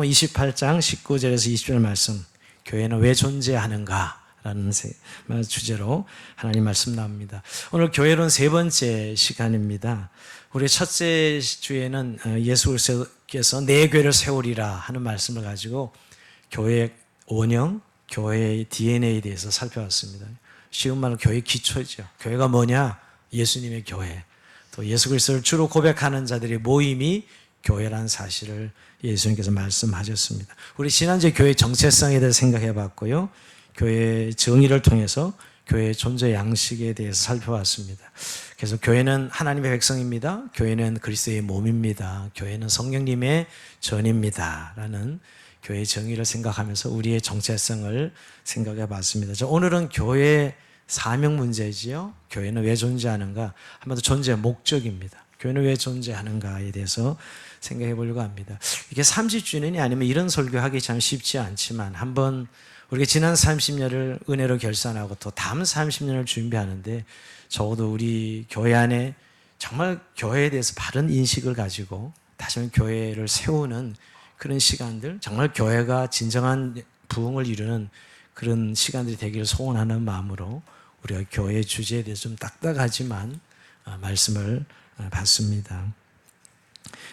마태복음 28장 19절에서 20절 말씀, 교회는 왜 존재하는가? 라는 주제로 하나님 말씀 나옵니다. 오늘 교회론 세 번째 시간입니다. 우리 첫째 주에는 예수께서 내 교회를 세우리라 하는 말씀을 가지고 교회의 원형, 교회의 DNA에 대해서 살펴봤습니다. 쉬운 말로 교회의 기초죠. 교회가 뭐냐? 예수님의 교회. 또 예수 그리스도를 주로 고백하는 자들의 모임이 교회라는 사실을 예수님께서 말씀하셨습니다. 우리 지난주에 교회의 정체성에 대해서 생각해 봤고요. 교회의 정의를 통해서 교회의 존재 양식에 대해서 살펴봤습니다. 그래서 교회는 하나님의 백성입니다. 교회는 그리스도의 몸입니다. 교회는 성령님의 전입니다. 라는 교회의 정의를 생각하면서 우리의 정체성을 생각해 봤습니다. 오늘은 교회의 사명 문제지요. 교회는 왜 존재하는가? 한마디로 존재의 목적입니다. 교회는 왜 존재하는가에 대해서 생각해 보려고 합니다. 이게 30주년이 아니면 이런 설교하기 참 쉽지 않지만 한번 우리가 지난 30년을 은혜로 결산하고 또 다음 30년을 준비하는데 적어도 우리 교회 안에 정말 교회에 대해서 바른 인식을 가지고 다시 한번 교회를 세우는 그런 시간들, 정말 교회가 진정한 부흥을 이루는 그런 시간들이 되기를 소원하는 마음으로 우리가 교회의 주제에 대해서 좀 딱딱하지만 말씀을 받습니다.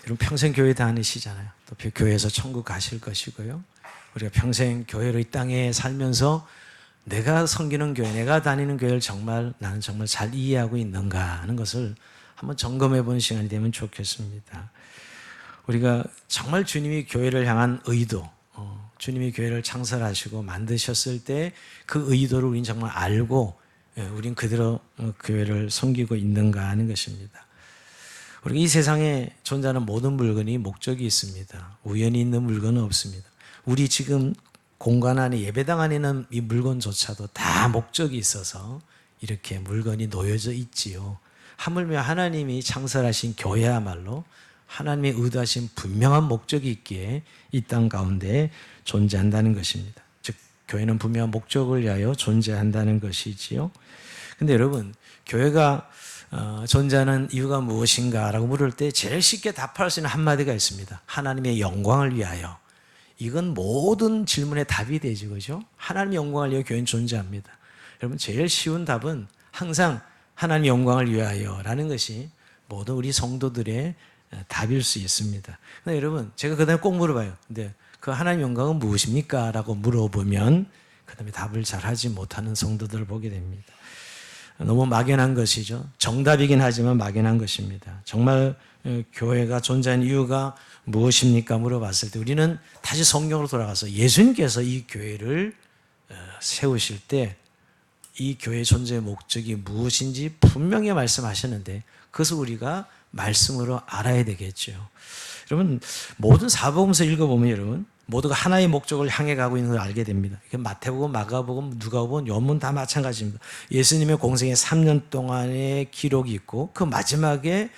여러분 평생 교회 다니시잖아요. 또 교회에서 천국 가실 것이고요. 우리가 평생 교회로 이 땅에 살면서 내가 섬기는 교회, 내가 다니는 교회를 나는 정말 잘 이해하고 있는가 하는 것을 한번 점검해 보는 시간이 되면 좋겠습니다. 우리가 정말 주님이 교회를 향한 의도, 주님이 교회를 창설하시고 만드셨을 때 그 의도를 우리는 정말 알고 우린 그대로 교회를 섬기고 있는가 하는 것입니다. 우리가 이 세상에 존재하는 모든 물건이 목적이 있습니다. 우연히 있는 물건은 없습니다. 우리 지금 공간 안에 예배당 안에 있는 이 물건조차도 다 목적이 있어서 이렇게 물건이 놓여져 있지요. 하물며 하나님이 창설하신 교회야말로 하나님의 의도하신 분명한 목적이 있기에 이 땅 가운데 존재한다는 것입니다. 즉 교회는 분명한 목적을 위하여 존재한다는 것이지요. 근데 여러분 교회가 존재하는 이유가 무엇인가 라고 물을 때 제일 쉽게 답할 수 있는 한마디가 있습니다. 하나님의 영광을 위하여. 이건 모든 질문의 답이 되죠. 그죠? 하나님의 영광을 위하여 교회는 존재합니다. 여러분 제일 쉬운 답은 항상 하나님의 영광을 위하여 라는 것이 모든 우리 성도들의 답일 수 있습니다. 근데 여러분 제가 그 다음에 꼭 물어봐요. 근데 그 하나님의 영광은 무엇입니까? 라고 물어보면 그 다음에 답을 잘 하지 못하는 성도들을 보게 됩니다. 너무 막연한 것이죠. 정답이긴 하지만 막연한 것입니다. 정말 교회가 존재하는 이유가 무엇입니까? 물어봤을 때 우리는 다시 성경으로 돌아가서 예수님께서 이 교회를 세우실 때 이 교회의 존재의 목적이 무엇인지 분명히 말씀하셨는데 그것을 우리가 말씀으로 알아야 되겠죠. 여러분 모든 사복음서 읽어보면 여러분 모두가 하나의 목적을 향해 가고 있는 걸 알게 됩니다. 마태복음, 마가복음, 누가복음, 요문 다 마찬가지입니다. 예수님의 공생의 3년 동안의 기록이 있고 그 마지막에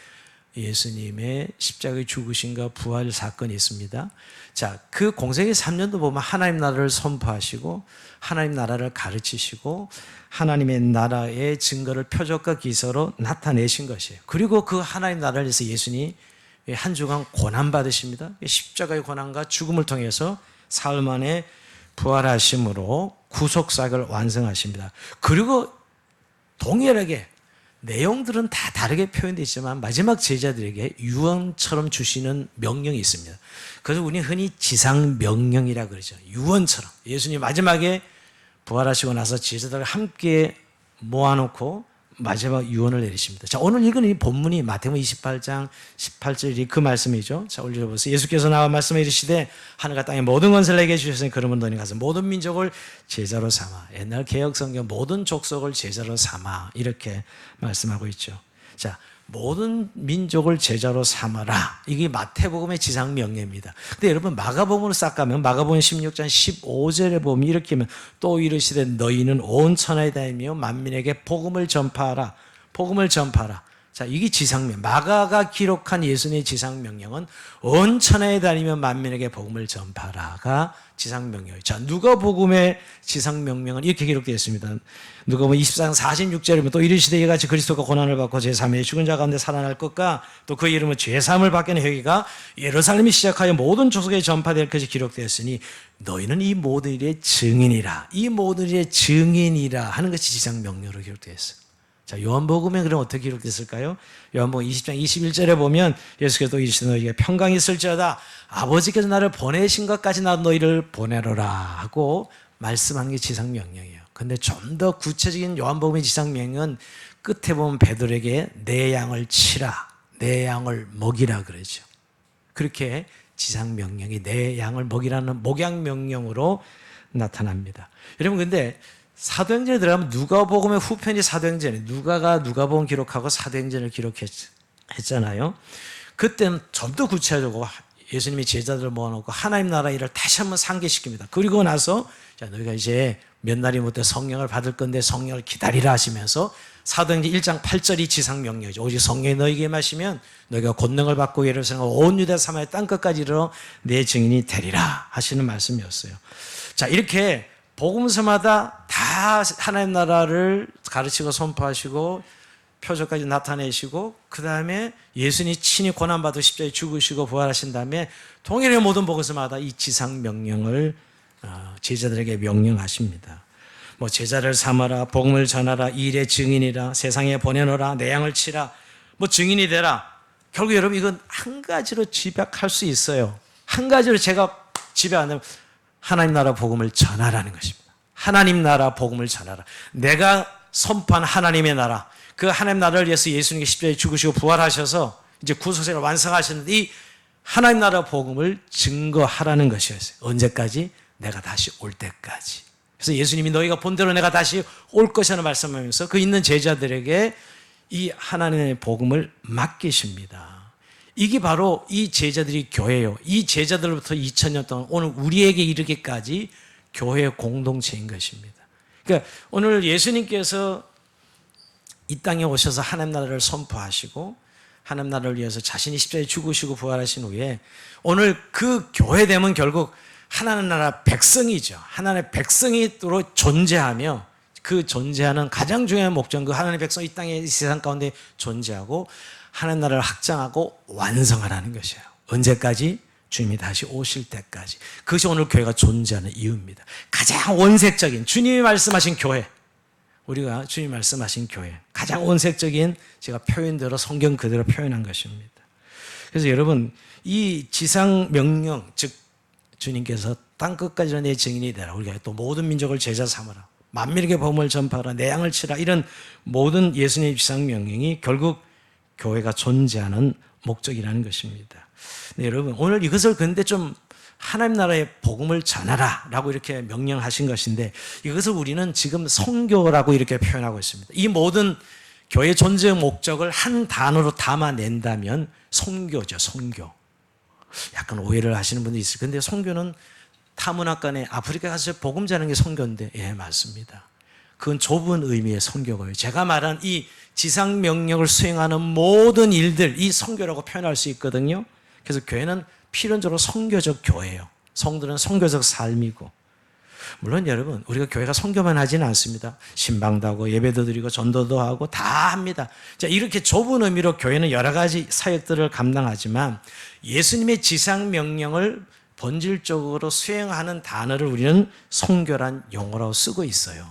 예수님의 십자가의 죽으심과 부활 사건이 있습니다. 자, 그 공생의 3년도 보면 하나님 나라를 선포하시고 하나님 나라를 가르치시고 하나님의 나라의 증거를 표적과 기사로 나타내신 것이에요. 그리고 그 하나님 나라를 위해서 예수님이 한 주간 고난받으십니다. 십자가의 고난과 죽음을 통해서 사흘 만에 부활하심으로 구속사역을 완성하십니다. 그리고 동일하게 내용들은 다 다르게 표현되어 있지만 마지막 제자들에게 유언처럼 주시는 명령이 있습니다. 그래서 우리는 흔히 지상명령이라고 그러죠. 유언처럼. 예수님 마지막에 부활하시고 나서 제자들을 함께 모아놓고 마지막 유언을 내리십니다. 자, 오늘 읽은 이 본문이 마태복음 28장 18절이 그 말씀이죠. 자, 올려보세요. 예수께서 나와 말씀해 이르시되 하늘과 땅의 모든 것을 내게 주셨으니 그러면 너희 가서 모든 민족을 제자로 삼아. 옛날 개혁성경 모든 족속을 제자로 삼아 이렇게 말씀하고 있죠. 자, 모든 민족을 제자로 삼아라. 이게 마태복음의 지상명령입니다. 근데 여러분 마가복음으로 싹 가면 마가복음 16장 15절에 보면 이렇게 하면 또 이르시되 너희는 온 천하에 다니며 만민에게 복음을 전파하라. 복음을 전파하라. 자, 이게 지상명. 마가가 기록한 예수님의 지상명령은 온 천하에 다니며 만민에게 복음을 전파라가 지상명령이에요. 자, 누가복음의 지상명령은 이렇게 기록되어 있습니다. 누가복음 24장 46절에 보면 또 이르시되 이같이 그리스도가 고난을 받고 제3의 죽은 자 가운데 살아날 것과 또 그 이름은 죄사함을 받게는 회개가 예루살렘이 시작하여 모든 족속에 전파될 것이 기록되었으니 너희는 이 모든 일의 증인이라. 이 모든 일의 증인이라 하는 것이 지상명령으로 기록되어 있어요. 자, 요한복음에 그럼 어떻게 기록됐을까요? 요한복음 20장 21절에 보면 예수께서 또 이르시되 너희에게 평강이 있을지어다 아버지께서 나를 보내신 것까지 나도 너희를 보내노라 하고 말씀하는 게 지상명령이에요. 근데 좀 더 구체적인 요한복음의 지상명령은 끝에 보면 베드로에게 내 양을 치라, 내 양을 먹이라 그러죠. 그렇게 지상명령이 내 양을 먹이라는 목양명령으로 나타납니다. 여러분 근데 사도행전에 들어가면 누가복음의 후편이 사도행전이에요. 누가가 누가복음 기록하고 사도행전을 기록했잖아요. 그때는 좀 더 구체적으로 예수님이 제자들을 모아놓고 하나님 나라 일을 다시 한번 상기시킵니다. 그리고 나서 자, 너희가 이제 몇 날이 못해 성령을 받을 건데 성령을 기다리라 하시면서 사도행전 1장 8절이 지상명령이죠. 오직 성령이 너희에게 임하시면 너희가 권능을 받고 예루살렘과 온 유대 사마리아 땅끝까지 이르러 내 증인이 되리라 하시는 말씀이었어요. 자, 이렇게 복음서마다 다 하나님 나라를 가르치고 선포하시고 표적까지 나타내시고 그 다음에 예수님이 친히 고난받고 십자가에 죽으시고 부활하신 다음에 동일의 모든 복음서마다 이 지상명령을 제자들에게 명령하십니다. 뭐 제자를 삼아라, 복음을 전하라, 이 일의 증인이라, 세상에 보내노라, 내 양을 치라, 뭐 증인이 되라. 결국 여러분 이건 한 가지로 집약할 수 있어요. 한 가지로 제가 집약 안 되면 하나님 나라 복음을 전하라는 것입니다. 하나님 나라 복음을 전하라. 내가 선포한 하나님의 나라, 그 하나님 나라를 위해서 예수님이 십자가에 죽으시고 부활하셔서 이제 구속세를 완성하셨는데 이 하나님 나라 복음을 증거하라는 것이었어요. 언제까지? 내가 다시 올 때까지. 그래서 예수님이 너희가 본대로 내가 다시 올 것이라는 말씀하면서 그 있는 제자들에게 이 하나님의 복음을 맡기십니다. 이게 바로 이 제자들이 교회예요. 이 제자들로부터 2000년 동안 오늘 우리에게 이르기까지 교회의 공동체인 것입니다. 그러니까 오늘 예수님께서 이 땅에 오셔서 하나님 나라를 선포하시고 하나님 나라를 위해서 자신이 십자가에 죽으시고 부활하신 후에 오늘 그 교회됨은 결국 하나님 나라 백성이죠. 하나님의 백성이로 존재하며 그 존재하는 가장 중요한 목적은 그 하나님의 백성이 이 땅에 이 세상 가운데 존재하고 하나님 나라를 확장하고 완성하라는 것이에요. 언제까지? 주님이 다시 오실 때까지. 그것이 오늘 교회가 존재하는 이유입니다. 가장 원색적인 주님이 말씀하신 교회, 우리가 주님이 말씀하신 교회, 가장 원색적인 제가 표현대로 성경 그대로 표현한 것입니다. 그래서 여러분 이 지상 명령, 즉 주님께서 땅끝까지 내 증인이 되라, 우리가 또 모든 민족을 제자 삼으라, 만민에게 복음을 전파하라, 내 양을 치라, 이런 모든 예수님의 지상 명령이 결국 교회가 존재하는 목적이라는 것입니다. 네, 여러분 오늘 이것을 근데 좀 하나님 나라의 복음을 전하라 라고 이렇게 명령하신 것인데 이것을 우리는 지금 선교라고 이렇게 표현하고 있습니다. 이 모든 교회 존재의 목적을 한 단어로 담아낸다면 선교죠. 선교. 약간 오해를 하시는 분도 있어요. 근데 선교는 타문화간에 아프리카 가서 복음 전하는 게 선교인데, 예, 맞습니다. 그건 좁은 의미의 선교고요. 제가 말한 이 지상 명령을 수행하는 모든 일들, 이 선교라고 표현할 수 있거든요. 그래서 교회는 필연적으로 선교적 교회예요. 성도는 선교적 삶이고, 물론 여러분 우리가 교회가 선교만 하지는 않습니다. 신방도 하고 예배도 드리고 전도도 하고 다 합니다. 자, 이렇게 좁은 의미로 교회는 여러 가지 사역들을 감당하지만 예수님의 지상 명령을 본질적으로 수행하는 단어를 우리는 선교란 용어라고 쓰고 있어요.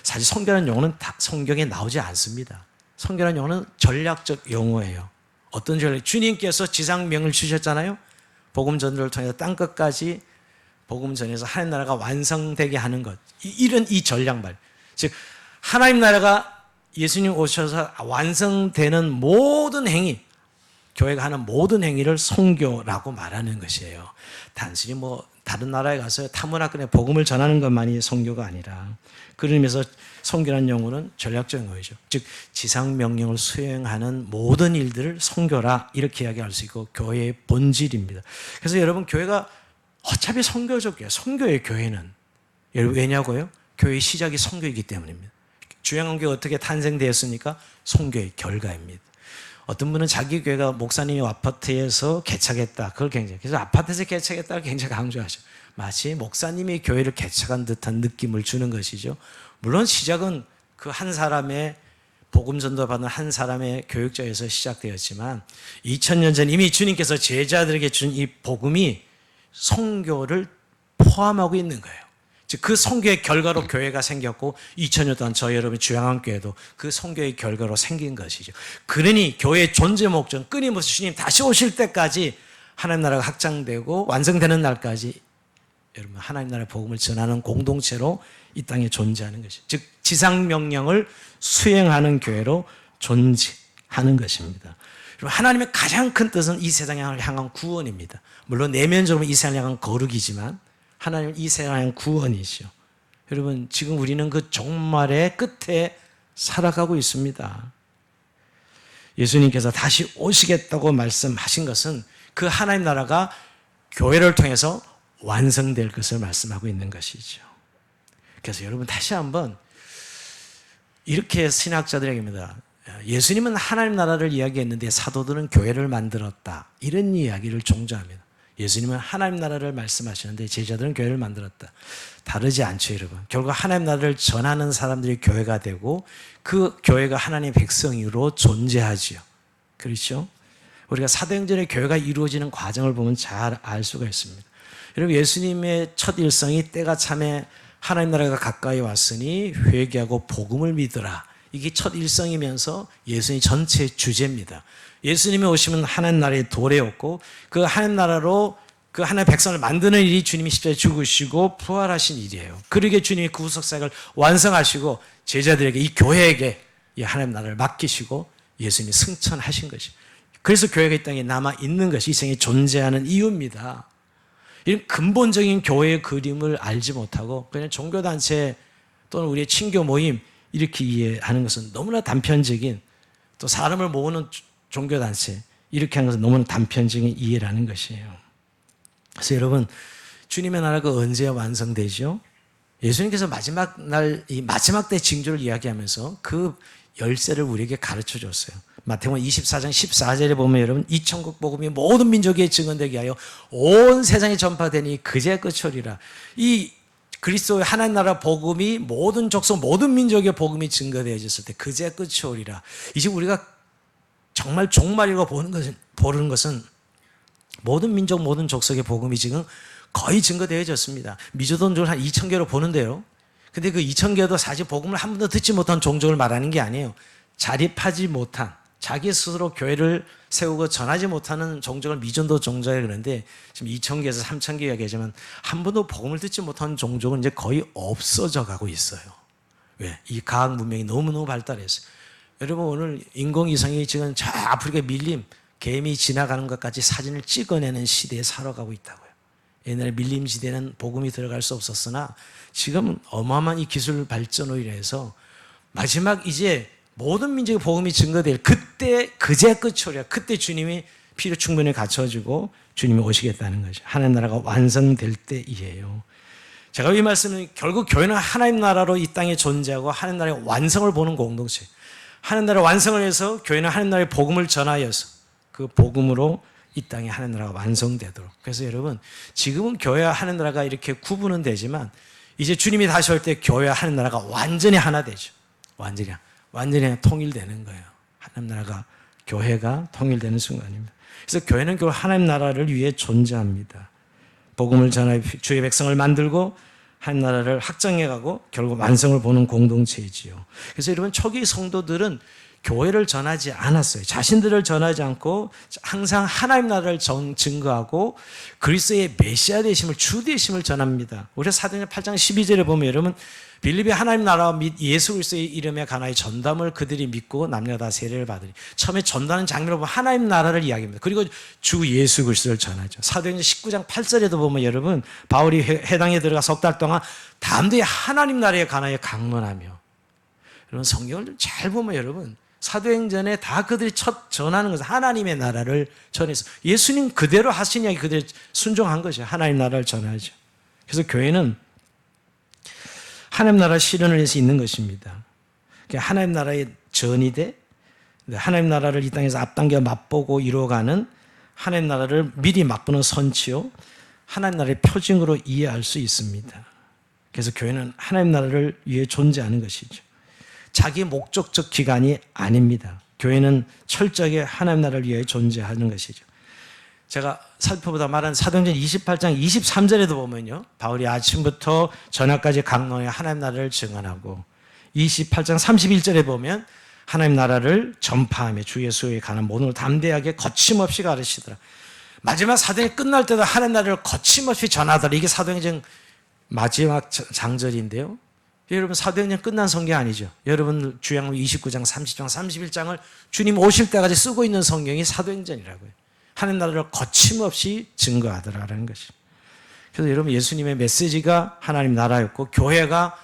사실 선교란 용어는 다 성경에 나오지 않습니다. 선교란 용어는 전략적 용어예요. 어떤 전략? 주님께서 지상 명을 주셨잖아요. 복음 전도를 통해서 땅끝까지 복음 전해서 하나님 나라가 완성되게 하는 것. 이런 이 전략말. 즉 하나님 나라가 예수님 오셔서 완성되는 모든 행위, 교회가 하는 모든 행위를 선교라고 말하는 것이에요. 단순히 뭐 다른 나라에 가서 타문화권에 복음을 전하는 것만이 선교가 아니라, 그런 의미에서 선교라는 용어는 전략적인 거죠. 즉 지상 명령을 수행하는 모든 일들을 선교라 이렇게 이야기할 수 있고 교회의 본질입니다. 그래서 여러분 교회가 어차피 선교적 교회, 선교의 교회는 왜냐고요? 교회의 시작이 선교이기 때문입니다. 주양원교가 어떻게 탄생되었습니까? 선교의 결과입니다. 어떤 분은 자기 교회가 목사님이 아파트에서 개척했다. 그걸 굉장히, 그래서 아파트에서 개척했다를 굉장히 강조하죠. 마치 목사님이 교회를 개척한 듯한 느낌을 주는 것이죠. 물론 시작은 그 한 사람의 복음 전도받는 한 사람의 교육자에서 시작되었지만 2000년 전 이미 주님께서 제자들에게 준 이 복음이 선교를 포함하고 있는 거예요. 즉 그 선교의 결과로 교회가 생겼고 2000년 동안 저희 여러분 주양한교회도 그 선교의 결과로 생긴 것이죠. 그러니 교회의 존재 목적 끊임없이 주님 다시 오실 때까지 하나님 나라가 확장되고 완성되는 날까지 여러분 하나님 나라의 복음을 전하는 공동체로 이 땅에 존재하는 것이죠. 즉 지상 명령을 수행하는 교회로 존재하는 것입니다. 하나님의 가장 큰 뜻은 이 세상을 향한 구원입니다. 물론 내면적으로 이 세상을 향한 거룩이지만 하나님은 이 세상을 향한 구원이죠. 여러분 지금 우리는 그 종말의 끝에 살아가고 있습니다. 예수님께서 다시 오시겠다고 말씀하신 것은 그 하나님 나라가 교회를 통해서 완성될 것을 말씀하고 있는 것이죠. 그래서 여러분 다시 한번 이렇게 신학자들에게 입니다. 예수님은 하나님 나라를 이야기했는데 사도들은 교회를 만들었다. 이런 이야기를 종종 합니다. 예수님은 하나님 나라를 말씀하시는데 제자들은 교회를 만들었다. 다르지 않죠, 여러분. 결국 하나님 나라를 전하는 사람들이 교회가 되고 그 교회가 하나님의 백성으로 존재하지요. 그렇죠? 우리가 사도행전의 교회가 이루어지는 과정을 보면 잘 알 수가 있습니다. 여러분 예수님의 첫 일성이 때가 참에 하나님 나라가 가까이 왔으니 회개하고 복음을 믿으라. 이게 첫 일성이면서 예수님 전체의 주제입니다. 예수님이 오시면 하나님 나라의 도래였고 그 하나님 나라로 그 하나님의 백성을 만드는 일이 주님이 십자가에 죽으시고 부활하신 일이에요. 그러게 주님이 구속 사역을 완성하시고 제자들에게 이 교회에게 이 하나님 나라를 맡기시고 예수님이 승천하신 것이. 그래서 교회가 이 땅에 남아 있는 것이 이 세상에 존재하는 이유입니다. 이런 근본적인 교회의 그림을 알지 못하고 그냥 종교단체 또는 우리의 친교 모임 이렇게 이해하는 것은 너무나 단편적인 또 사람을 모으는 종교단체 이렇게 하는 것은 너무나 단편적인 이해라는 것이에요. 그래서 여러분 주님의 나라가 언제 완성되죠? 예수님께서 마지막 날 이 마지막 때 징조를 이야기하면서 그 열쇠를 우리에게 가르쳐 줬어요. 마태복음 24장 14절에 보면 여러분 이 천국 복음이 모든 민족에 증언되게 하여 온 세상에 전파되니 그제 끝이리라. 이 그리스도의 하나님 나라 복음이 모든 족속 모든 민족의 복음이 증거되어졌을 때 그제 끝이 오리라. 이제 우리가 정말 종말이라고 보는 것은 모든 민족 모든 족속의 복음이 지금 거의 증거되어졌습니다. 미주돈족을 한 2,000개로 보는데요. 근데 그 2,000개도 사실 복음을 한 번도 듣지 못한 종족을 말하는 게 아니에요. 자립하지 못한 자기 스스로 교회를 세우고 전하지 못하는 종족을 미전도 종족이라고 그러는데 지금 2,000개에서 3,000개 이야기하지만 한 번도 복음을 듣지 못한 종족은 이제 거의 없어져 가고 있어요. 왜? 이 과학 문명이 너무너무 발달했어요. 여러분 오늘 인공위성이 지금 저 아프리카 밀림 개미 지나가는 것까지 사진을 찍어내는 시대에 살아가고 있다고요. 옛날에 밀림 시대는 복음이 들어갈 수 없었으나 지금 어마어마한 이 기술 발전으로 인해서 마지막 이제 모든 민족의 복음이 증거될 그때 그제 끝이오리라. 그때 주님이 피로 충분히 갖춰지고 주님이 오시겠다는 거죠. 하나님 나라가 완성될 때이에요. 제가 이 말씀은 결국 교회는 하나님 나라로 이 땅에 존재하고 하나님 나라의 완성을 보는 공동체. 하나님 나라의 완성을 해서 교회는 하나님 나라의 복음을 전하여서 그 복음으로 이 땅에 하나님 나라가 완성되도록. 그래서 여러분 지금은 교회와 하나님 나라가 이렇게 구분은 되지만 이제 주님이 다시 올 때 교회와 하나님 나라가 완전히 하나 되죠. 완전히 통일되는 거예요. 하나님 나라가 교회가 통일되는 순간입니다. 그래서 교회는 결국 하나님 나라를 위해 존재합니다. 복음을 전하여 주의 백성을 만들고 하나님 나라를 확장해가고 결국 완성을 보는 공동체이지요. 그래서 여러분 초기 성도들은 교회를 전하지 않았어요. 자신들을 전하지 않고 항상 하나님 나라를 증거하고 그리스도의 메시아 되심을 주 되심을 전합니다. 우리 사도행전 8장 12절에 보면 여러분 빌립이 하나님 나라와 및 예수 그리스도의 이름에 관하여 전담을 그들이 믿고 남녀 다 세례를 받으니 처음에 전도하는 장면을 보면 하나님 나라를 이야기합니다. 그리고 주 예수 그리스도를 전하죠. 사도행전 19장 8절에도 보면 여러분 바울이 회당에 들어가 석 달 동안 담대히 하나님 나라에 관하여 강론하며 여러분 성경을 잘 보면 여러분 사도행전에 다 그들이 첫 전하는 것은 하나님의 나라를 전해서 예수님 그대로 하신 이야기 그대로 순종한 것이죠. 하나님 나라를 전하죠. 그래서 교회는 하나님 나라 실현을 해서 있는 것입니다. 하나님 나라의 전이 돼 하나님 나라를 이 땅에서 앞당겨 맛보고 이루어가는 하나님 나라를 미리 맛보는 선치요, 하나님 나라의 표징으로 이해할 수 있습니다. 그래서 교회는 하나님 나라를 위해 존재하는 것이죠. 자기 목적적 기관이 아닙니다. 교회는 철저하게 하나님 나라를 위해 존재하는 것이죠. 제가 살펴보다 말한 사도행전 28장 23절에도 보면요, 바울이 아침부터 저녁까지 강론에 하나님 나라를 증언하고, 28장 31절에 보면 하나님 나라를 전파하며 주 예수에 관한 모든 걸 담대하게 거침없이 가르치더라. 마지막 사도행전 끝날 때도 하나님 나라를 거침없이 전하더라. 이게 사도행전 마지막 장절인데요. 여러분, 사도행전 끝난 성경 아니죠. 여러분 주양록 29장, 30장, 31장을 주님 오실 때까지 쓰고 있는 성경이 사도행전이라고요. 하나님 나라를 거침없이 증거하더라라는 것입니다. 그래서 여러분, 예수님의 메시지가 하나님 나라였고 교회가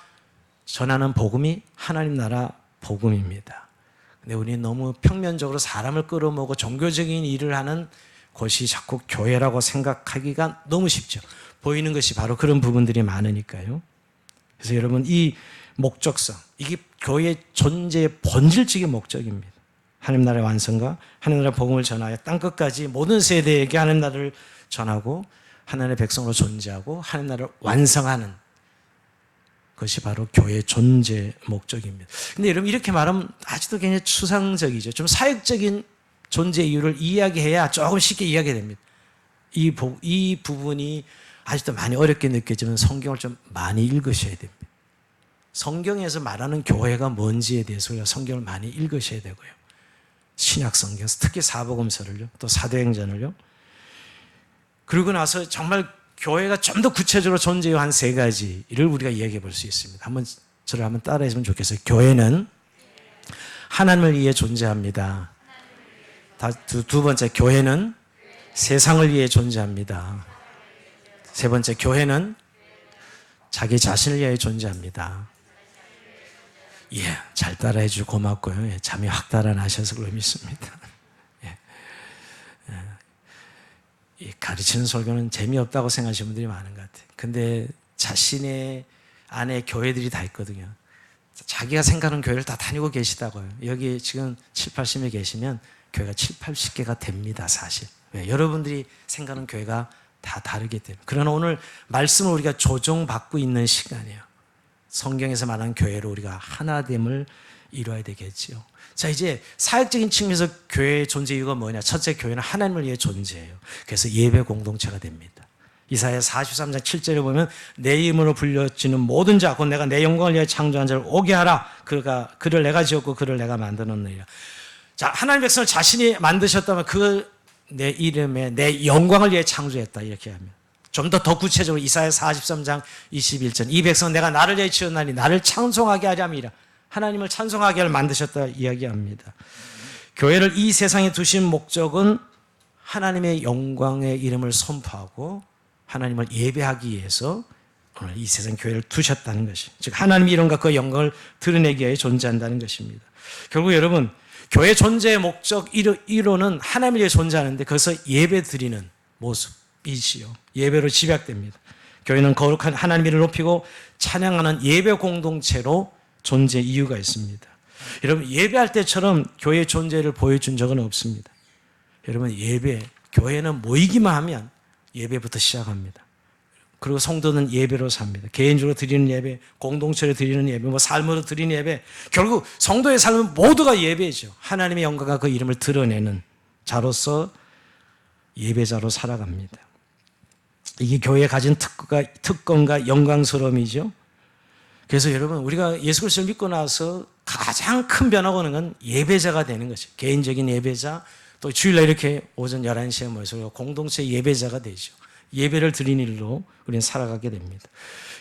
전하는 복음이 하나님 나라 복음입니다. 근데 우리는 너무 평면적으로 사람을 끌어모으고 종교적인 일을 하는 곳이 자꾸 교회라고 생각하기가 너무 쉽죠. 보이는 것이 바로 그런 부분들이 많으니까요. 그래서 여러분, 이 목적성, 이게 교회의 존재의 본질적인 목적입니다. 하나님 나라의 완성과 하나님 나라의 복음을 전하여 땅끝까지 모든 세대에게 하나님 나라를 전하고 하나님의 백성으로 존재하고 하나님 나라를 완성하는 것이 바로 교회의 존재 목적입니다. 근데 여러분, 이렇게 말하면 아직도 굉장히 추상적이죠. 좀 사역적인 존재 이유를 이야기해야 조금 쉽게 이해하게 됩니다. 이 부분이 아직도 많이 어렵게 느껴지면 성경을 좀 많이 읽으셔야 됩니다. 성경에서 말하는 교회가 뭔지에 대해서 성경을 많이 읽으셔야 되고요. 신약 성경, 특히 사복음서를요, 또 사도행전을요. 그러고 나서 정말 교회가 좀 더 구체적으로 존재해요 한 세 가지를 우리가 이야기해 볼 수 있습니다. 저를 한번 따라했으면 좋겠어요. 교회는 하나님을 위해 존재합니다. 두 번째, 교회는 세상을 위해 존재합니다. 세 번째, 교회는 자기 자신을 위해 존재합니다. 예, 잘 따라해 주고 고맙고요. 예, 잠이 확 달아나셔서 그걸 믿습니다. 예. 가르치는 설교는 재미없다고 생각하시는 분들이 많은 것 같아요. 근데 자신의 안에 교회들이 다 있거든요. 자기가 생각하는 교회를 다 다니고 계시다고요. 여기 지금 7, 80명 계시면 교회가 7, 80개가 됩니다, 사실. 왜? 여러분들이 생각하는 교회가 다 다르기 때문에. 그러나 오늘 말씀을 우리가 조정받고 있는 시간이에요. 성경에서 말하는 교회로 우리가 하나됨을 이루어야 되겠지요. 자, 이제 사역적인 측면에서 교회의 존재 이유가 뭐냐? 첫째, 교회는 하나님을 위해 존재해요. 그래서 예배 공동체가 됩니다. 이사야 43장 7절에 보면 내 이름으로 불려지는 모든 자, 곧 내가 내 영광을 위해 창조한 자를 오게 하라. 그를 내가 지었고 그를 내가 만들었느니라. 자, 하나님 백성을 자신이 만드셨다면 그 내 이름에 내 영광을 위해 창조했다, 이렇게 합니다. 좀 더 구체적으로 이사야 43장 21절, 이 백성은 내가 나를 위해 지었나니 나를 찬송하게 하렴이라. 하나님을 찬송하게 할 만드셨다 이야기합니다. 교회를 이 세상에 두신 목적은 하나님의 영광의 이름을 선포하고 하나님을 예배하기 위해서 오늘 이 세상 교회를 두셨다는 것이, 즉 하나님의 이름과 그 영광을 드러내기 위해 존재한다는 것입니다. 결국 여러분, 교회 존재의 목적 1호는 하나님을 위해 존재하는데 그것을 예배 드리는 모습이지요. 예배로 집약됩니다. 교회는 거룩한 하나님 이름을 높이고 찬양하는 예배 공동체로 존재 이유가 있습니다. 여러분, 예배할 때처럼 교회의 존재를 보여준 적은 없습니다. 여러분, 교회는 모이기만 하면 예배부터 시작합니다. 그리고 성도는 예배로 삽니다. 개인적으로 드리는 예배, 공동체로 드리는 예배, 삶으로 드리는 예배, 결국 성도의 삶은 모두가 예배죠. 하나님의 영광과 그 이름을 드러내는 자로서 예배자로 살아갑니다. 이게 교회에 가진 특권과 영광스러움이죠. 그래서 여러분, 우리가 예수 그리스도를 믿고 나서 가장 큰 변화가 오는 건 예배자가 되는 것이죠. 개인적인 예배자, 또 주일날 이렇게 오전 11시에 모여서 공동체 예배자가 되죠. 예배를 드리는 일로 우리는 살아가게 됩니다.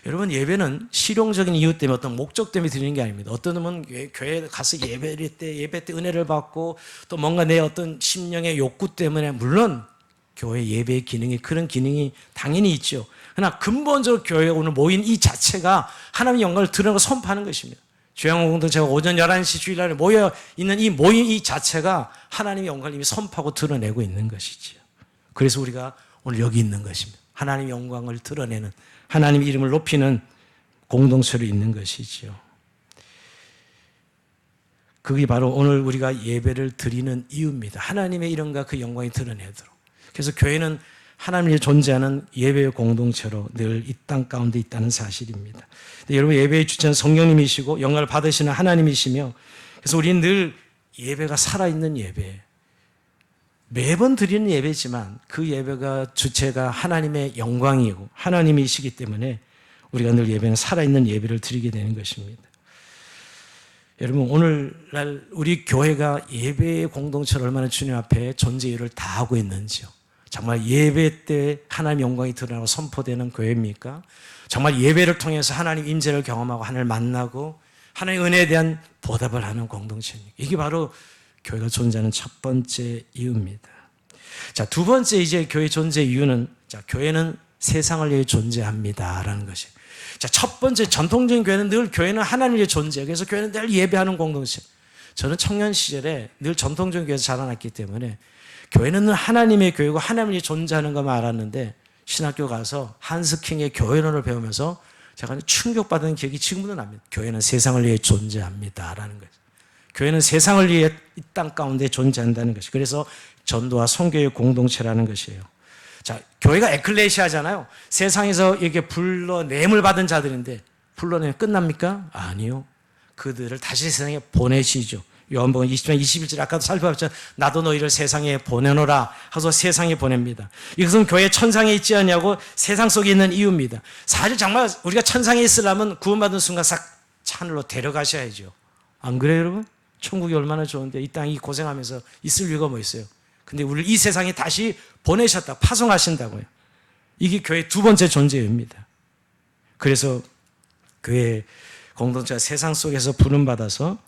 여러분, 예배는 실용적인 이유 때문에 어떤 목적 때문에 드리는 게 아닙니다. 어떤 놈은 교회에 가서 예배 때 은혜를 받고 또 뭔가 내 어떤 심령의 욕구 때문에, 물론 교회 예배의 기능이, 그런 기능이 당연히 있죠. 그러나 근본적으로 교회에 오늘 모인 이 자체가 하나님의 영광을 드러내고 선포하는 것입니다. 주양호 공동체가 오전 11시 주일날에 모여 있는 이 모임 이 자체가 하나님의 영광을 이미 선포하고 드러내고 있는 것이지요. 그래서 우리가 오늘 여기 있는 것입니다. 하나님의 영광을 드러내는, 하나님의 이름을 높이는 공동체로 있는 것이지요. 그게 바로 오늘 우리가 예배를 드리는 이유입니다. 하나님의 이름과 그 영광이 드러내도록. 그래서 교회는 하나님이 존재하는 예배의 공동체로 늘 이 땅 가운데 있다는 사실입니다. 여러분, 예배의 주체는 성령님이시고 영광을 받으시는 하나님이시며, 그래서 우리는 늘 예배가 살아있는 예배, 매번 드리는 예배지만 그 예배가 주체가 하나님의 영광이고 하나님이시기 때문에 우리가 늘 예배는 살아있는 예배를 드리게 되는 것입니다. 여러분, 오늘날 우리 교회가 예배의 공동체를 얼마나 주님 앞에 존재 이유를 다하고 있는지요. 정말 예배 때 하나님 영광이 드러나고 선포되는 교회입니까? 정말 예배를 통해서 하나님 임재를 경험하고 하나님을 만나고 하나님의 은혜에 대한 보답을 하는 공동체입니다. 이게 바로 교회가 존재하는 첫 번째 이유입니다. 자, 두 번째 이제 교회 존재 이유는, 자, 교회는 세상을 위해 존재합니다라는 것이에요. 자, 첫 번째 전통적인 교회는 늘 교회는 하나님을 위해 존재해요. 그래서 교회는 늘 예배하는 공동체. 저는 청년 시절에 늘 전통적인 교회에서 자라났기 때문에 교회는 늘 하나님의 교회고 하나님을 위해 존재하는 것만 알았는데, 신학교 가서 한스킹의 교회론을 배우면서 제가 충격받은 기억이 지금도 납니다. 교회는 세상을 위해 존재합니다라는 거죠. 교회는 세상을 위해 이 땅 가운데 존재한다는 것이. 그래서 전도와 선교의 공동체라는 것이에요. 자, 교회가 에클레시아잖아요. 세상에서 이렇게 불러냄을 받은 자들인데, 불러내면 끝납니까? 아니요. 그들을 다시 세상에 보내시죠. 요한복음 20장 21절 아까도 살펴봤죠. 나도 너희를 세상에 보내노라 하서 세상에 보냅니다. 이것은 교회 천상에 있지 않냐고 세상 속에 있는 이유입니다. 사실 정말 우리가 천상에 있으려면 구원받은 순간 싹 하늘로 데려가셔야죠. 안 그래요, 여러분? 천국이 얼마나 좋은데 이 땅이 고생하면서 있을 이유가 뭐 있어요? 근데 우리를 이 세상에 다시 보내셨다, 파송하신다고요. 이게 교회의 두 번째 존재입니다. 그래서 교회 공동체가 세상 속에서 부름받아서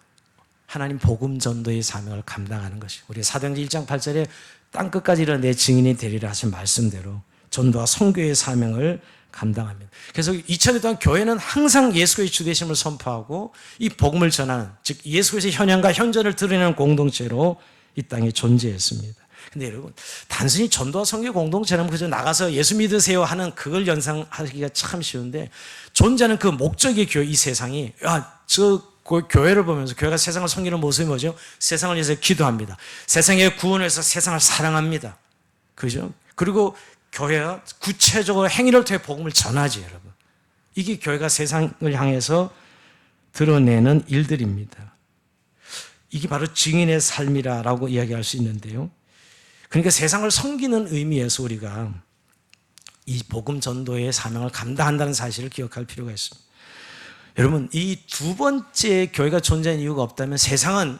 하나님 복음 전도의 사명을 감당하는 것이, 우리 사도행전 1장 8절에 땅끝까지 이르러 내 증인이 되리라 하신 말씀대로 전도와 선교의 사명을 감당합니다. 그래서 2000년 동안 교회는 항상 예수의 주되심을 선포하고 이 복음을 전하는, 즉 예수의 현현과 현존을 드러내는 공동체로 이 땅에 존재했습니다. 근데 여러분, 단순히 전도와 선교 공동체라면 그저 나가서 예수 믿으세요 하는 그걸 연상하기가 참 쉬운데, 존재하는 그 목적의 교회, 이 세상이, 그 교회를 보면서 교회가 세상을 섬기는 모습이 뭐죠? 세상을 위해서 기도합니다. 세상의 구원을 위해서 세상을 사랑합니다. 그죠? 그리고 교회가 구체적으로 행위를 통해 복음을 전하지, 여러분. 이게 교회가 세상을 향해서 드러내는 일들입니다. 이게 바로 증인의 삶이라고 이야기할 수 있는데요. 그러니까 세상을 섬기는 의미에서 우리가 이 복음 전도의 사명을 감당한다는 사실을 기억할 필요가 있습니다. 여러분, 이 두 번째 교회가 존재하는 이유가 없다면 세상은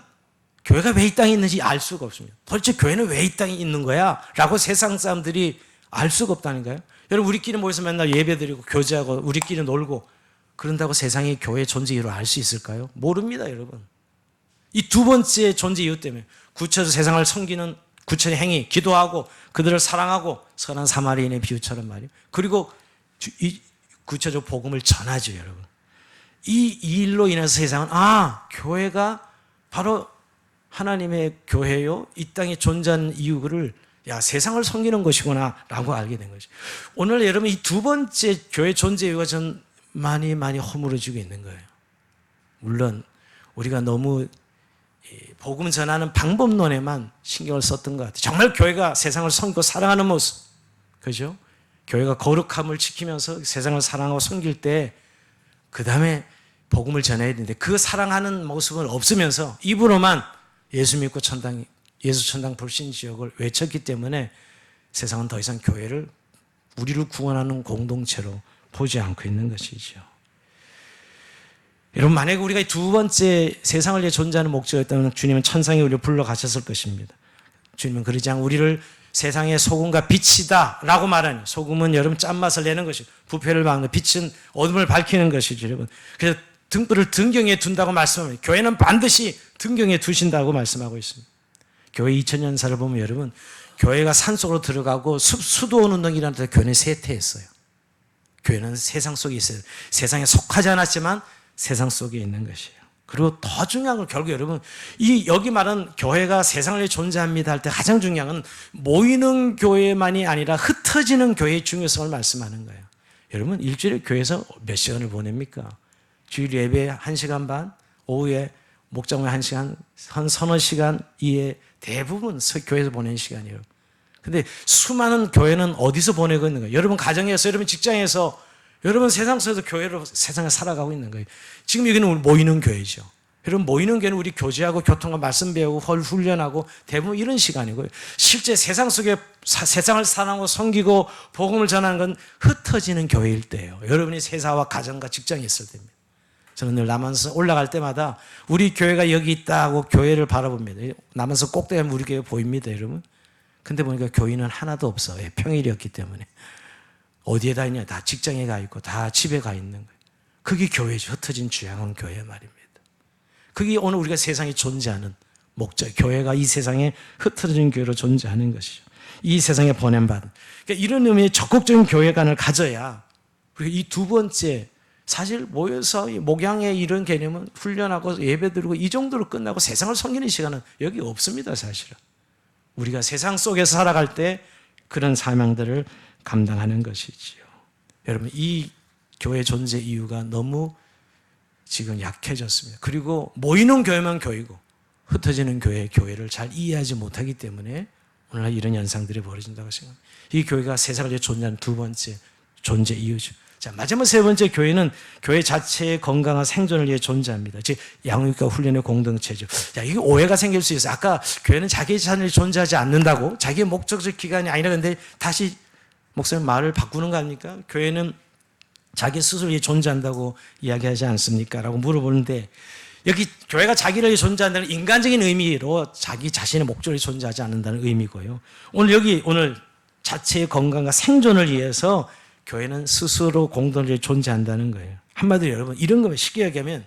교회가 왜 이 땅에 있는지 알 수가 없습니다. 도대체 교회는 왜 이 땅에 있는 거야? 라고 세상 사람들이 알 수가 없다니까요. 여러분, 우리끼리 모여서 맨날 예배드리고 교제하고 우리끼리 놀고 그런다고 세상이 교회의 존재 이유를 알 수 있을까요? 모릅니다, 여러분. 이 두 번째 존재 이유 때문에 구체적으로 세상을 섬기는 구체적인 행위, 기도하고 그들을 사랑하고 선한 사마리아인의 비유처럼 말이에요. 그리고 이 구체적으로 복음을 전하죠, 여러분. 이 일로 인해서 세상은 교회가 바로 하나님의 교회요, 이 땅에 존재하는 이유를 세상을 섬기는 것이구나 라고 알게 된 거죠. 오늘 여러분, 이 두 번째 교회 존재 이유가 전 많이 허물어지고 있는 거예요. 물론 우리가 너무 복음 전하는 방법론에만 신경을 썼던 것 같아요. 정말 교회가 세상을 섬기고 사랑하는 모습, 그죠? 교회가 거룩함을 지키면서 세상을 사랑하고 섬길 때 그 다음에 복음을 전해야 되는데, 그 사랑하는 모습은 없으면서 입으로만 예수 믿고 예수 천당 불신지옥을 외쳤기 때문에 세상은 더 이상 교회를 우리를 구원하는 공동체로 보지 않고 있는 것이죠. 여러분, 만약에 우리가 두 번째 세상을 위해 존재하는 목적이었다면 주님은 천상에 우리를 불러가셨을 것입니다. 주님은 그러지 않고 우리를 세상의 소금과 빛이다 라고 말하니, 소금은 여러분 짠맛을 내는 것이고 부패를 막는, 빛은 어둠을 밝히는 것이죠, 여러분. 그래서 등불을 등경에 둔다고 말씀합니다. 교회는 반드시 등경에 두신다고 말씀하고 있습니다. 교회 2000년사를 보면 여러분, 교회가 산속으로 들어가고 수도원 운동이라는 데 교회는 쇠퇴했어요. 교회는 세상 속에 있어요. 세상에 속하지 않았지만 세상 속에 있는 것이에요. 그리고 더 중요한 건 결국 여러분, 여기 말은 교회가 세상을 위해 존재합니다 할 때 가장 중요한 건 모이는 교회만이 아니라 흩어지는 교회의 중요성을 말씀하는 거예요. 여러분, 일주일에 교회에서 몇 시간을 보냅니까? 주일 예배 1시간 반, 오후에 목장에 1시간, 한 서너 시간 이에 대부분 교회에서 보내는 시간이에요. 근데 수많은 교회는 어디서 보내고 있는 거예요? 여러분 가정에서, 여러분 직장에서, 여러분 세상 속에서 교회로 세상을 살아가고 있는 거예요. 지금 여기는 모이는 교회죠. 여러분 모이는 교회는 우리 교제하고 교통과 말씀 배우고 훈련하고 대부분 이런 시간이고요. 실제 세상 속에 세상을 사랑하고 섬기고 복음을 전하는 건 흩어지는 교회일 때예요. 여러분이 세사와 가정과 직장에 있을 때입니다. 저는 늘 남한산 올라갈 때마다 우리 교회가 여기 있다고 교회를 바라봅니다. 남한산 꼭대기에 우리 교회 보입니다, 여러분. 근데 보니까 교인은 하나도 없어요. 평일이었기 때문에. 어디에 다 있냐? 다 직장에 가 있고 다 집에 가 있는 거예요. 그게 교회죠. 흩어진 주양한 교회 말입니다. 그게 오늘 우리가 세상에 존재하는 목적. 교회가 이 세상에 흩어진 교회로 존재하는 것이죠. 이 세상에 보냄받은. 그러니까 이런 의미의 적극적인 교회관을 가져야 우리가 이 두 번째 사실 모여서 목양의 이런 개념은 훈련하고 예배드리고 이 정도로 끝나고 세상을 섬기는 시간은 여기 없습니다, 사실은. 우리가 세상 속에서 살아갈 때 그런 사명들을 감당하는 것이지요. 여러분, 이 교회 존재 이유가 너무 지금 약해졌습니다. 그리고 모이는 교회만 교회고 흩어지는 교회를 잘 이해하지 못하기 때문에 오늘날 이런 현상들이 벌어진다고 생각합니다. 이 교회가 세상을 존재하는 두 번째 존재 이유죠. 자, 마지막 세 번째 교회는 교회 자체의 건강한 생존을 위해 존재합니다. 즉 양육과 훈련의 공동체죠. 자, 이게 오해가 생길 수 있어요. 아까 교회는 자기 자신이 존재하지 않는다고, 자기의 목적적 기간이 아니라, 근데 다시 목사님 말을 바꾸는 거 아닙니까? 교회는 자기 스스로 위해 존재한다고 이야기하지 않습니까? 라고 물어보는데, 여기 교회가 자기를 위해 존재한다는 인간적인 의미로 자기 자신의 목적을 위해 존재하지 않는다는 의미고요. 오늘 자체의 건강과 생존을 위해서 교회는 스스로 공동체에 존재한다는 거예요. 한마디로 여러분, 이런 거면 쉽게 얘기하면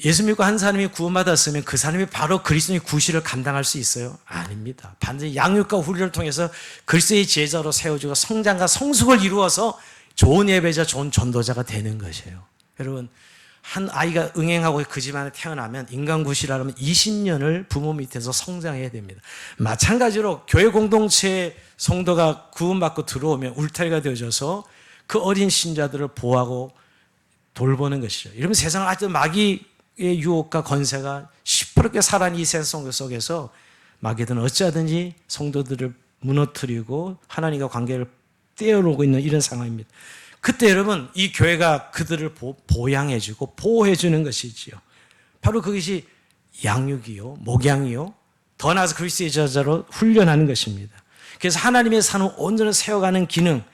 예수 믿고 한 사람이 구원받았으면 그 사람이 바로 그리스도의 구실을 감당할 수 있어요? 아닙니다. 반드시 양육과 훈련을 통해서 그리스도의 제자로 세워지고 성장과 성숙을 이루어서 좋은 예배자, 좋은 전도자가 되는 것이에요. 여러분, 한 아이가 응행하고 그 집안에 태어나면 인간구실하려면 20년을 부모 밑에서 성장해야 됩니다. 마찬가지로 교회 공동체 성도가 구원받고 들어오면 울타리가 되어져서 그 어린 신자들을 보호하고 돌보는 것이죠. 이러면 세상을 아주 마귀의 유혹과 권세가 시퍼렇게 살아있는 이 세상 속에서 마귀들은 어찌하든지 성도들을 무너뜨리고 하나님과 관계를 떼어놓고 있는 이런 상황입니다. 그때 여러분, 이 교회가 그들을 보양해주고 보호해주는 것이지요. 바로 그것이 양육이요, 목양이요, 더 나아가서 그리스도의 제자로 훈련하는 것입니다. 그래서 하나님의 산을 온전히 세워가는 기능,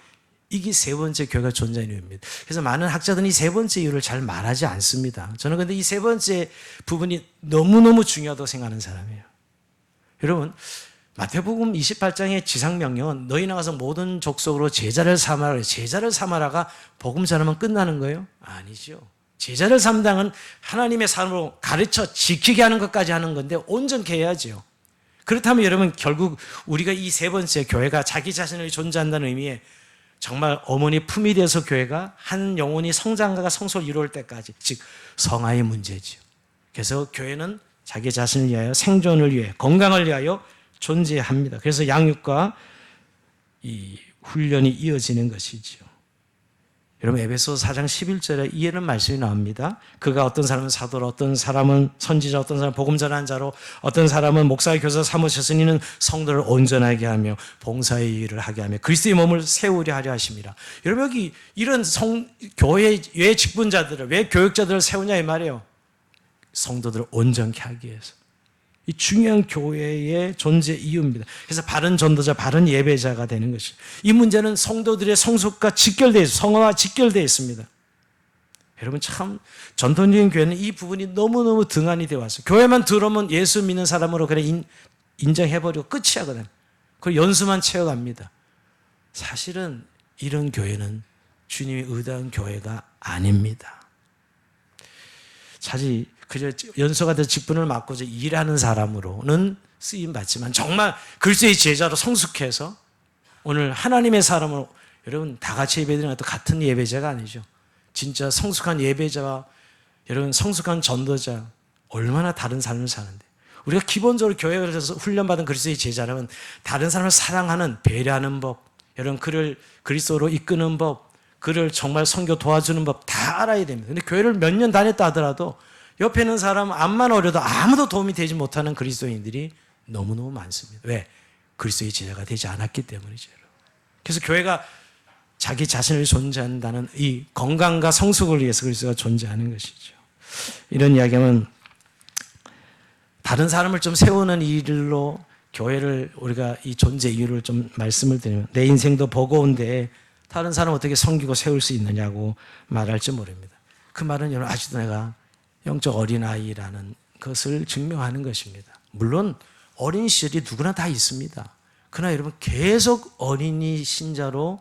이게 세 번째 교회가 존재하는 이유입니다. 그래서 많은 학자들은 이 세 번째 이유를 잘 말하지 않습니다. 저는 근데 이 세 번째 부분이 너무너무 중요하다고 생각하는 사람이에요. 여러분, 마태복음 28장의 지상명령은 너희 나가서 모든 족속으로 제자를 삼아라. 제자를 삼아라가 복음 전하면 끝나는 거예요? 아니죠. 제자를 삼당은 하나님의 삶으로 가르쳐 지키게 하는 것까지 하는 건데 온전케 해야죠. 그렇다면 여러분, 결국 우리가 이 세 번째 교회가 자기 자신을 존재한다는 의미에 정말 어머니 품이 돼서 교회가 한 영혼이 성장과 성소를 이룰 때까지, 즉 성화의 문제지요. 그래서 교회는 자기 자신을 위하여, 생존을 위해, 건강을 위하여 존재합니다. 그래서 양육과 이 훈련이 이어지는 것이지요. 여러분, 에베소서 4장 11절에 이해는 말씀이 나옵니다. 그가 어떤 사람은 사도로, 어떤 사람은 선지자, 어떤 사람은 복음 전하는 자로, 어떤 사람은 목사의 교사 삼으셨으니 이는 성도를 온전하게 하며 봉사의 일을 하게 하며 그리스도의 몸을 세우려 하려 하심이라. 여러분, 여기 이런 교회의 왜 직분자들을, 왜 교육자들을 세우냐 이 말이에요. 성도들을 온전케 하기 위해서. 이 중요한 교회의 존재 이유입니다. 그래서 바른 전도자, 바른 예배자가 되는 것이죠. 이 문제는 성도들의 성숙과 직결되어 있습니다. 성화와 끝결되어 있습니다. 여러분, 참 전통적인 교회는 이 부분이 너무너무 등한이 되어 왔어요. 교회만 들어오면 예수 믿는 사람으로 그냥 인정해버리고 끝이 하거든요. 그리고 연수만 채워갑니다. 사실은 이런 교회는 주님이 의도한 교회가 아닙니다. 사실 그저 연수가 돼서 직분을 맡고서 일하는 사람으로는 쓰임받지만 정말 그리스도의 제자로 성숙해서 오늘 하나님의 사람으로, 여러분 다 같이 예배드리는 것도 같은 예배자가 아니죠. 진짜 성숙한 예배자와 여러분 성숙한 전도자, 얼마나 다른 삶을 사는데, 우리가 기본적으로 교회에서 훈련받은 그리스도의 제자라면 다른 사람을 사랑하는, 배려하는 법, 여러분 그를 그리스도로 이끄는 법, 그를 정말 선교 도와주는 법 다 알아야 됩니다. 근데 교회를 몇 년 다녔다 하더라도 옆에 있는 사람 암만 어려도 아무도 도움이 되지 못하는 그리스도인들이 너무너무 많습니다. 왜? 그리스도의 제자가 되지 않았기 때문이죠. 그래서 교회가 자기 자신을 존재한다는 이 건강과 성숙을 위해서 그리스도가 존재하는 것이죠. 이런 이야기는 다른 사람을 좀 세우는 일로 교회를 우리가 이 존재 이유를 좀 말씀을 드리면 내 인생도 버거운데 다른 사람 어떻게 섬기고 세울 수 있느냐고 말할지 모릅니다. 그 말은 여러분 아직도 내가 영적 어린아이라는 것을 증명하는 것입니다. 물론 어린 시절이 누구나 다 있습니다. 그러나 여러분 계속 어린이 신자로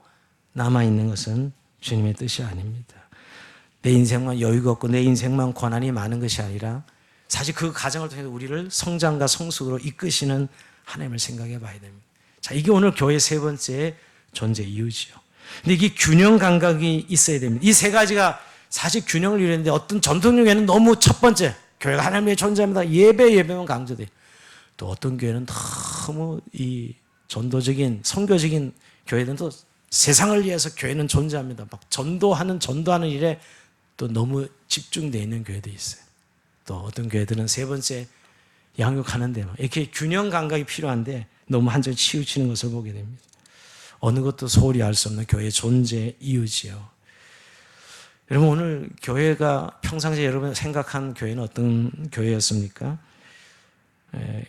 남아있는 것은 주님의 뜻이 아닙니다. 내 인생만 여유가 없고 내 인생만 권한이 많은 것이 아니라 사실 그 과정을 통해서 우리를 성장과 성숙으로 이끄시는 하나님을 생각해 봐야 됩니다. 자, 이게 오늘 교회의 세 번째 존재 이유지요. 근데 이게 균형 감각이 있어야 됩니다. 이 세 가지가 사실 균형을 이루는데 어떤 전통적 교회는 너무 첫 번째 교회가 하나님의 존재입니다. 예배만 강조돼요. 또 어떤 교회는 너무 이 전도적인 선교적인 교회들은 또 세상을 위해서 교회는 존재합니다. 막 전도하는 일에 또 너무 집중되어 있는 교회도 있어요. 또 어떤 교회들은 세 번째 양육하는 데 이렇게 균형 감각이 필요한데 너무 한쪽에 치우치는 것을 보게 됩니다. 어느 것도 소홀히 알 수 없는 교회의 존재 이유지요. 여러분 오늘 교회가 평상시에 여러분 생각한 교회는 어떤 교회였습니까?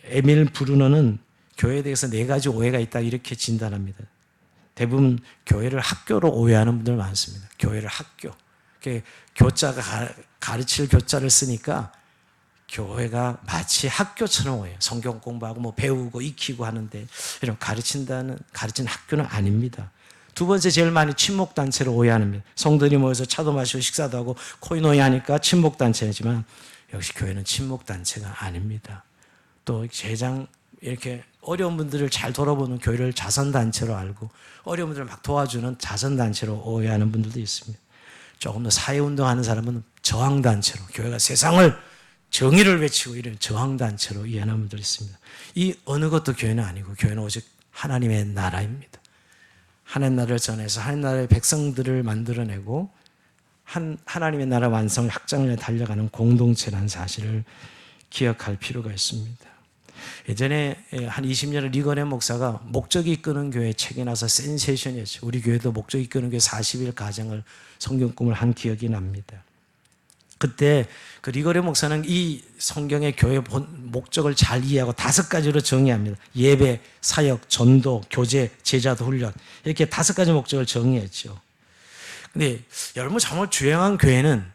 에밀 브루너는 교회에 대해서 네 가지 오해가 있다 이렇게 진단합니다. 대부분 교회를 학교로 오해하는 분들 많습니다. 교회를 학교. 교자가 가르칠 교자를 쓰니까 교회가 마치 학교처럼 오해요. 성경 공부하고 뭐 배우고 익히고 하는데 이런 가르치는 학교는 아닙니다. 두 번째 제일 많이 친목단체로 오해합니다. 성도들이 모여서 차도 마시고 식사도 하고 코이노이 하니까 친목단체지만 역시 교회는 친목단체가 아닙니다. 또 제장 이렇게 어려운 분들을 잘 돌아보는 교회를 자선단체로 알고 어려운 분들을 막 도와주는 자선단체로 오해하는 분들도 있습니다. 조금 더 사회운동하는 사람은 저항단체로 교회가 세상을 정의를 외치고 이런 저항단체로 이해하는 분들이 있습니다. 이 어느 것도 교회는 아니고 교회는 오직 하나님의 나라입니다. 하나님 나라를 전해서 하나님 나라의 백성들을 만들어내고 하나님의 나라 완성을 확장을 위해 달려가는 공동체라는 사실을 기억할 필요가 있습니다. 예전에 한 20년을 리건의 목사가 목적이 이끄는 교회 책에 나서 센세이션이었죠. 우리 교회도 목적이 이끄는 교회 40일 가정을 성경 꿈을 한 기억이 납니다. 그때 그 리거레 목사는 이 성경의 교회 목적을 잘 이해하고 5가지로 정의합니다. 예배, 사역, 전도, 교제, 제자도 훈련 이렇게 5가지 목적을 정의했죠. 근데 여러분 정말 주행한 교회는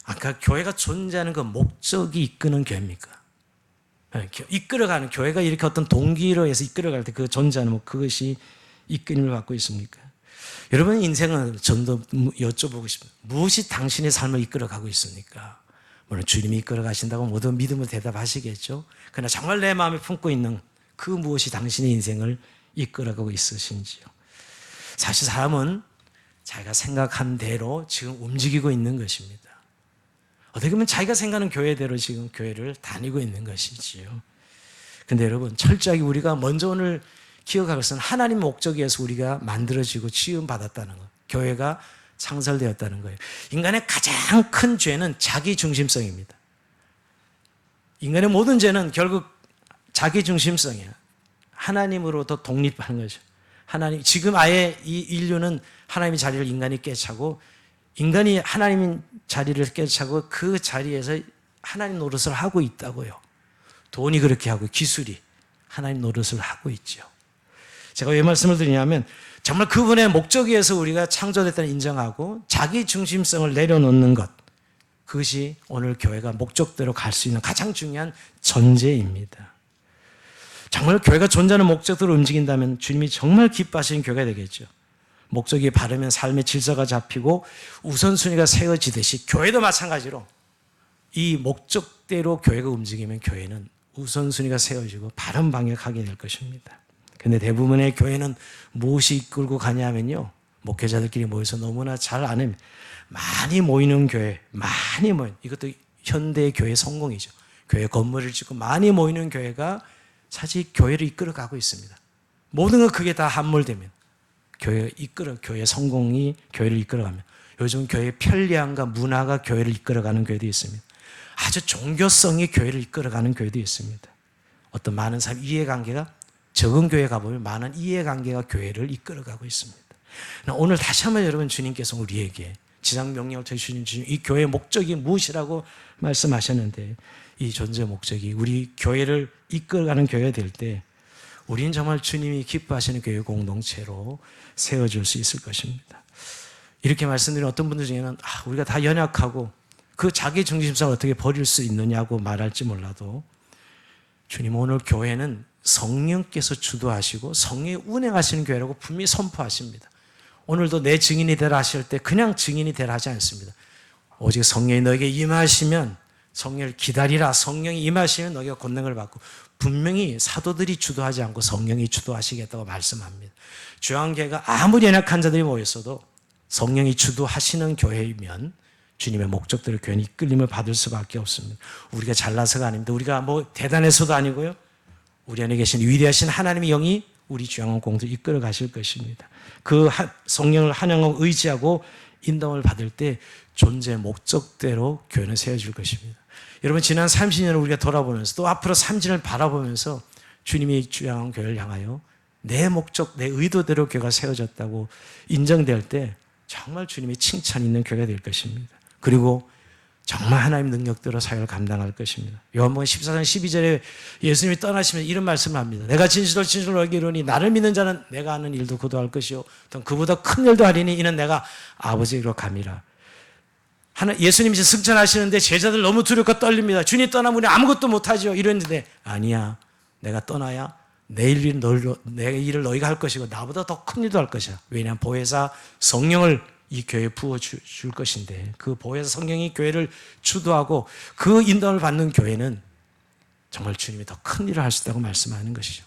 아까 교회가 존재하는 그 목적이 이끄는 교회입니까? 이끌어가는 교회가 이렇게 어떤 동기로 해서 이끌어갈 때 그 존재하는 그것이 이끌림을 받고 있습니까? 여러분 인생은 전도 여쭤보고 싶습니다. 무엇이 당신의 삶을 이끌어가고 있습니까? 물론 주님이 이끌어가신다고 모두 믿음으로 대답하시겠죠. 그러나 정말 내 마음에 품고 있는 그 무엇이 당신의 인생을 이끌어가고 있으신지요. 사실 사람은 자기가 생각한 대로 지금 움직이고 있는 것입니다. 어떻게 보면 자기가 생각하는 교회대로 지금 교회를 다니고 있는 것이지요. 근데 여러분 철저하게 우리가 먼저 오늘 기억할 것은 하나님 목적에서 우리가 만들어지고 지음받았다는 것. 교회가 창설되었다는 거예요. 인간의 가장 큰 죄는 자기중심성입니다. 인간의 모든 죄는 결국 자기중심성이에요. 하나님으로부터 독립하는 거죠. 지금 아예 이 인류는 하나님의 자리를 인간이 깨차고 인간이 하나님의 자리를 깨차고 그 자리에서 하나님 노릇을 하고 있다고요. 돈이 그렇게 하고 기술이 하나님 노릇을 하고 있죠. 제가 왜 말씀을 드리냐면 정말 그분의 목적에 의해서 우리가 창조됐다는 인정하고 자기 중심성을 내려놓는 것, 그것이 오늘 교회가 목적대로 갈 수 있는 가장 중요한 전제입니다. 정말 교회가 존재하는 목적대로 움직인다면 주님이 정말 기뻐하시는 교회가 되겠죠. 목적이 바르면 삶의 질서가 잡히고 우선순위가 세워지듯이 교회도 마찬가지로 이 목적대로 교회가 움직이면 교회는 우선순위가 세워지고 바른 방향을 가게 될 것입니다. 근데 대부분의 교회는 무엇이 이끌고 가냐면요. 목회자들끼리 모여서 너무나 잘 아는 많이 모이는 교회, 많이 모이는 이것도 현대 교회 성공이죠. 교회 건물을 짓고 많이 모이는 교회가 사실 교회를 이끌어가고 있습니다. 모든 건 그게 다 함몰되면 교회 성공이 교회를 이끌어가면 요즘 교회의 편리함과 문화가 교회를 이끌어가는 교회도 있습니다. 아주 종교성이 교회를 이끌어가는 교회도 있습니다. 어떤 많은 사람 이해관계가 적은 교회 가보면 많은 이해관계가 교회를 이끌어가고 있습니다. 오늘 다시 한번 여러분 주님께서 우리에게 지상명령을 주신 주님, 이 교회의 목적이 무엇이라고 말씀하셨는데 이 존재 목적이 우리 교회를 이끌어가는 교회가 될 때 우리는 정말 주님이 기뻐하시는 교회 공동체로 세워질 수 있을 것입니다. 이렇게 말씀드린 어떤 분들 중에는 우리가 다 연약하고 그 자기 중심성을 어떻게 버릴 수 있느냐고 말할지 몰라도 주님 오늘 교회는 성령께서 주도하시고 성령이 운행하시는 교회라고 분명히 선포하십니다. 오늘도 내 증인이 되라 하실 때 그냥 증인이 되라 하지 않습니다. 오직 성령이 너에게 임하시면 성령을 기다리라. 성령이 임하시면 너희가 권능을 받고 분명히 사도들이 주도하지 않고 성령이 주도하시겠다고 말씀합니다. 주한교회가 아무리 연약한 자들이 모였어도 성령이 주도하시는 교회이면 주님의 목적대로 교회는 이끌림을 받을 수밖에 없습니다. 우리가 잘나서가 아닙니다. 우리가 뭐 대단해서도 아니고요. 우리 안에 계신 위대하신 하나님의 영이 우리 주양한 공동체를 이끌어 가실 것입니다. 그 성령을 한영하고 의지하고 인도를 받을 때 존재의 목적대로 교회는 세워질 것입니다. 여러분 지난 30년을 우리가 돌아보면서 또 앞으로 30년을 바라보면서 주님이 주양한 교회를 향하여 내 목적, 내 의도대로 교회가 세워졌다고 인정될 때 정말 주님의 칭찬이 있는 교회가 될 것입니다. 그리고 정말 하나님 능력대로 사역을 감당할 것입니다. 요한복음 14장 12절에 예수님이 떠나시면서 이런 말씀을 합니다. 내가 진실로 너에게 이르노니 나를 믿는 자는 내가 하는 일도 그도 할 것이요 또 그보다 큰 일도 하리니 이는 내가 아버지로 감이라. 예수님이 승천하시는데 제자들 너무 두렵고 떨립니다. 주님 떠나면 우리 아무것도 못하죠. 이랬는데 아니야. 내가 떠나야 내 일을 너희가 할 것이고 나보다 더 큰 일도 할 것이야. 왜냐하면 보혜사 성령을 이 교회에 부어줄 것인데 그 보혜사 성령이 교회를 주도하고 그 인도를 받는 교회는 정말 주님이 더 큰 일을 할 수 있다고 말씀하는 것이죠.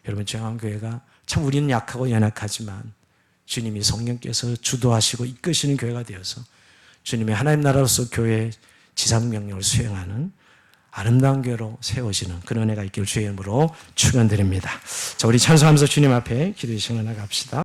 여러분 주양교회가 참 우리는 약하고 연약하지만 주님이 성령께서 주도하시고 이끄시는 교회가 되어서 주님의 하나님 나라로서 교회의 지상명령을 수행하는 아름다운 교회로 세워지는 그런 은혜가 있기를 주의 이름으로 축원드립니다. 자, 우리 찬송하면서 주님 앞에 기도의 시간을 나갑시다.